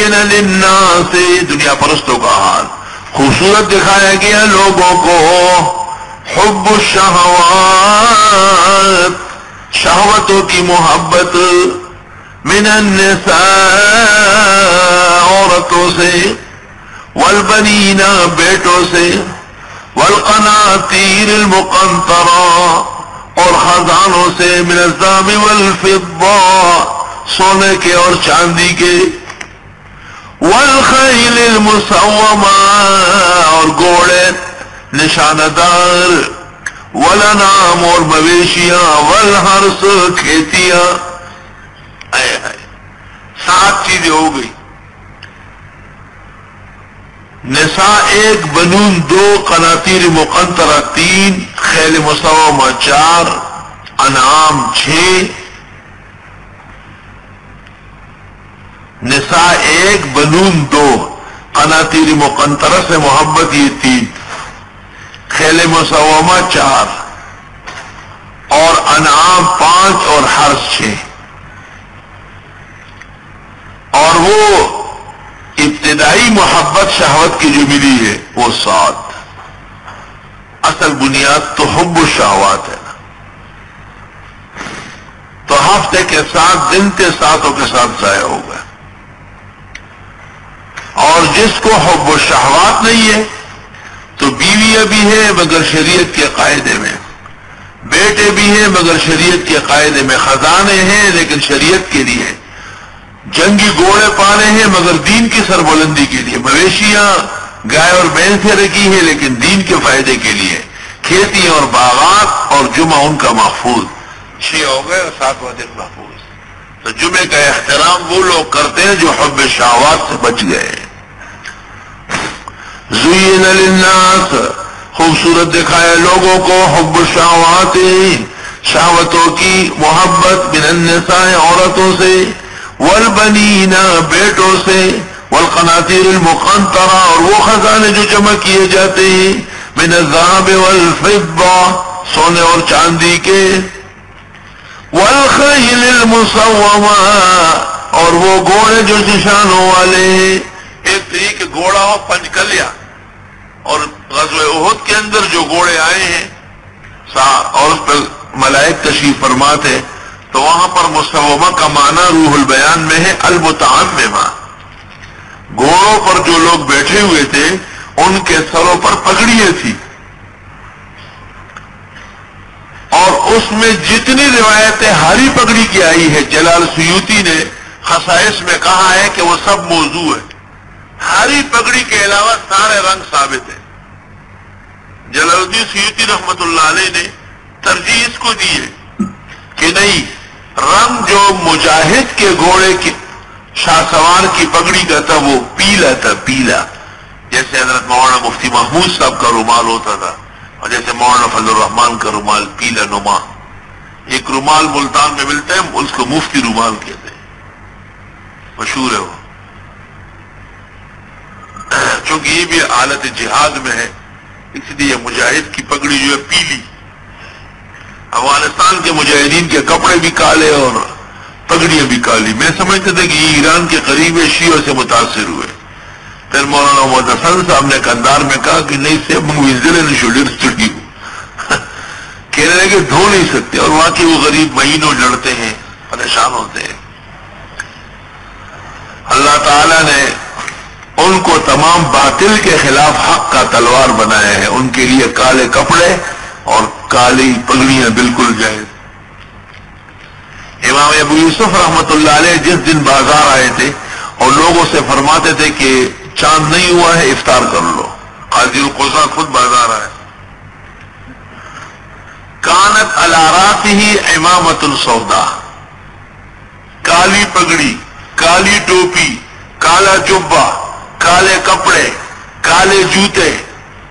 زین للناس، دنیا پرستوں کا حال، خوبصورت دکھایا گیا لوگوں کو، حب الشہوات، شہوتوں کی محبت، من النساء، عورتوں سے، والبنین، بیٹوں سے، والقناطیر المقنطرہ، اور خزانوں سے، من الذهب والفضہ، سونے کے اور چاندی کے، والخیل المسومہ، اور گھوڑے نشانہ دار، والانعام، اور مویشیاں، والحرث، کھیتیاں، 7 چیزیں ہو گئی، نساء 1، بنون 2، قناطیر مقنطرہ 3، خیل مسومہ 4، انعام 6، نساء 1، بنون 2، قناطیر مقنطرہ سے محبت یہ 3، خیل مسومہ 4، اور انعام 5، اور حرث 6، اور وہ ابتدائی محبت شہوت کی جو ملی ہے وہ 7۔ اصل بنیاد تو حب الشہوات ہے نا، تو ہفتے کے 7 دن کے ساتوں کے ساتھ ضائع ہو گئے، اور جس کو حب الشہوات نہیں ہے تو بیویاں بھی ہیں مگر شریعت کے قاعدے میں، بیٹے بھی ہیں مگر شریعت کے قاعدے میں، خزانے ہیں لیکن شریعت کے لیے، جنگی گھوڑے پالے ہیں مگر دین کی سربلندی کے لیے، مویشیاں گائے اور بھینسیں رکھی ہیں لیکن دین کے فائدے کے لیے، کھیتی اور باغات، اور جمعہ ان کا محفوظ، 6 ہو گئے اور 7واں دن محفوظ۔ تو جمعے کا احترام وہ لوگ کرتے ہیں جو حب شہوات سے بچ گئے۔ زین للناس، خوبصورت دکھایا لوگوں کو، حب الشہوات، شہوتوں کی محبت، من النساء، عورتوں سے، والبنین، بیٹوں سے، والقناطیر المقنطرہ، اور وہ خزانے جو جمع کیے جاتے ہیں، من الذهب والفضہ، سونے اور چاندی کے، والخیل المسومہ، اور وہ گھوڑے جو نشانوں والے ہیں، ایک طریقے گھوڑا ہو پنچکلیا، اور غزوہ احد کے اندر جو گھوڑے آئے ہیں اور اس پر ملائک تشریف فرماتے، تو وہاں پر مسومہ کا معنی روح البیان میں ہے المتعممہ، گھوڑوں پر جو لوگ بیٹھے ہوئے تھے ان کے سروں پر پگڑیاں تھی، اور اس میں جتنی روایتیں ہری پگڑی کی آئی ہے، جلال سیوطی نے خصائص میں کہا ہے کہ وہ سب موضوع ہے، ہری پگڑی کے علاوہ سارے رنگ ثابت ہیں۔ جلال الدین سیوطی رحمت اللہ علیہ نے ترجیح اس کو دی ہے کہ نہیں، رنگ جو مجاہد کے گھوڑے کی شاہ سوار کی پگڑی کا تھا وہ پیلا تھا، پیلا، جیسے حضرت مولانا مفتی محمود صاحب کا رومال ہوتا تھا، اور جیسے مولانا فضل الرحمان کا رومال پیلا نما، ایک رومال ملتان میں ملتا ہے اس کو مفتی رومال کہتے ہیں، مشہور ہے وہ، چونکہ یہ بھی حالت جہاد میں ہے اس لیے مجاہد کی پگڑی جو ہے پیلی۔ افغانستان کے مجاہدین کے کپڑے بھی کالے اور پگڑیاں بھی کالی، میں سمجھتا تھا کہ یہ ایران کے قریب شیعوں سے متاثر ہوئے، پھر مولانا محمد حسن صاحب نے کندار میں کہا کہ نہیں سے کہنے لگے کہ دھو نہیں سکتے، اور واقعی وہ غریب مہینوں لڑتے ہیں، پریشان ہوتے ہیں۔ اللہ تعالیٰ نے ان کو تمام باطل کے خلاف حق کا تلوار بنایا ہے، ان کے لیے کالے کپڑے اور کالی پگڑیاں بالکل جائز۔ امام ابو یوسف رحمت اللہ علیہ جس دن بازار آئے تھے اور لوگوں سے فرماتے تھے کہ چاند نہیں ہوا ہے افطار کر لو، قاضی القضا خود بازار آئے، کانت علی راسہ امامۃ سودا، کالی پگڑی، کالی ٹوپی، کالا جبہ، کالے کپڑے، کالے جوتے،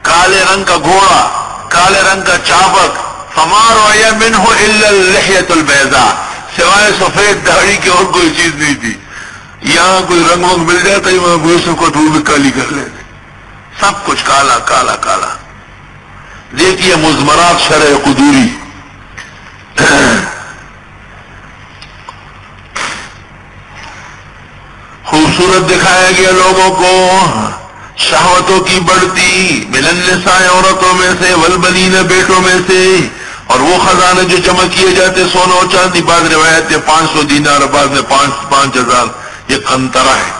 کالے رنگ کا گھوڑا، کالے رنگ کا چابک، فما رؤی منہ الا اللحیۃ البیضاء، سوائے سفید داڑھی کی اور کوئی چیز نہیں تھی۔ یہاں کوئی رنگ وگ مل جاتا ہے وہاں یوسف کو تو بھی کالی کر لیتے، سب کچھ کالا کالا کالا۔ دیکھیے مضمرات شرع قدوری، خوبصورت دکھایا گیا لوگوں کو، شہوتوں کی بڑھتی، من النساء عورتوں میں سے، والبنین بیٹوں میں سے، اور وہ خزانے جو جمع کیے جاتے سونا اور چاندی، بعض روایت میں 500 دینار، بعض میں 5,000، یہ قنطرہ ہے،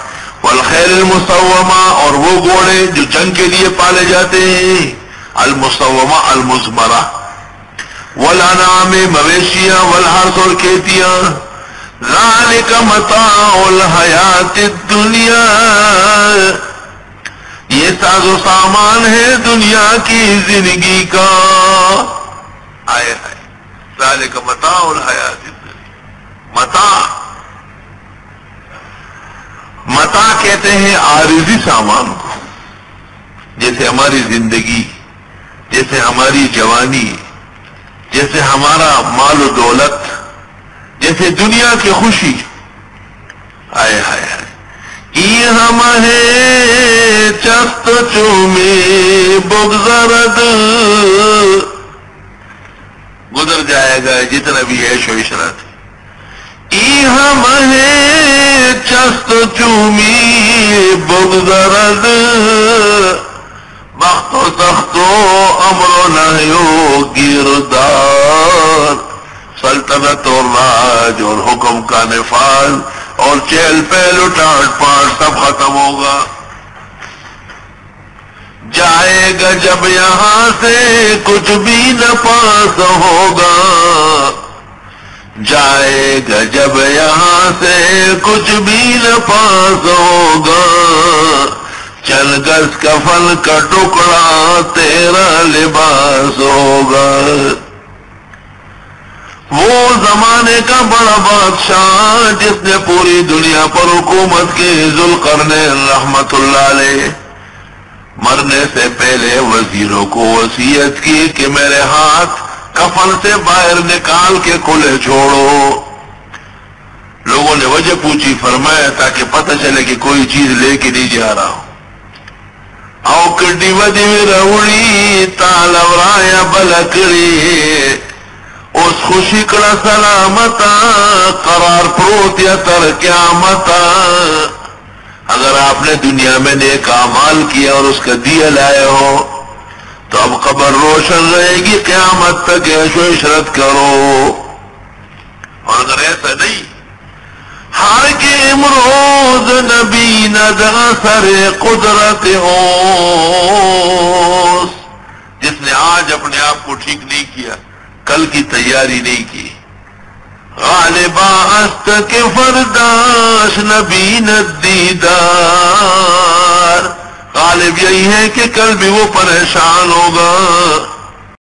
والخیل المسومہ، اور وہ گھوڑے جو جنگ کے لیے پالے جاتے ہیں، المسومہ المزمرہ، والانعام مویشیاں، والحرث اور کھیتیاں، ذالک متاع الحیات الدنیا، یہ ساز و سامان ہے دنیا کی زندگی کا، آئے ہے ذالک متاع الحیات الدنیا، متاع کہتے ہیں عارضی سامان کو، جیسے ہماری زندگی، جیسے ہماری جوانی، جیسے ہمارا مال و دولت، جیسے دنیا کی خوشی، آئے ہائے ہائے، یہ ہم ہے چست چومے بگزرد، گزر جائے گا جتنا بھی عیش و عشرت، یہ ہم ہے چست چومی بگزرد، بخت و تخت و امر و نہی و گردار، سلطنت اور راج اور حکم کا نفاذ اور چہل پہل و ٹاٹ پاٹ سب ختم ہوگا، جائے گا جب یہاں سے کچھ بھی نہ پاس ہوگا، جائے گا جب یہاں سے کچھ بھی نہ پاس ہوگا، چل گز کفن کا ٹکڑا تیرا لباس ہوگا، وہ زمانے کا بڑا بادشاہ جس نے پوری دنیا پر حکومت کی، ذوالقرنین رحمت اللہ علیہ، مرنے سے پہلے وزیروں کو وصیت کی کہ میرے ہاتھ کفن سے باہر نکال کے کھلے چھوڑو، لوگوں نے وجہ پوچھی، فرمایا تاکہ پتہ چلے کہ کوئی چیز لے کے نہیں جا رہا ہوں، او کڈی ودی روڑی تال ورایا بلکڑی، اس خوشی کڑا سلامتا قرار پروت یا تر قیامتا، اگر آپ نے دنیا میں نیک اعمال کیا اور اس کا دیا لائے ہو تو اب قبر روشن رہے گی، قیامت تک عیش و عشرت کرو، اور اگر ایسا نہیں، ہر کے امروز نبی نظر سر قدرت اوس، جس نے آج اپنے آپ کو ٹھیک نہیں کیا، کل کی تیاری نہیں کی، غالبا است کے فرداش نبی ندیدار، غالب یہی ہے کہ کل بھی وہ پریشان ہوگا،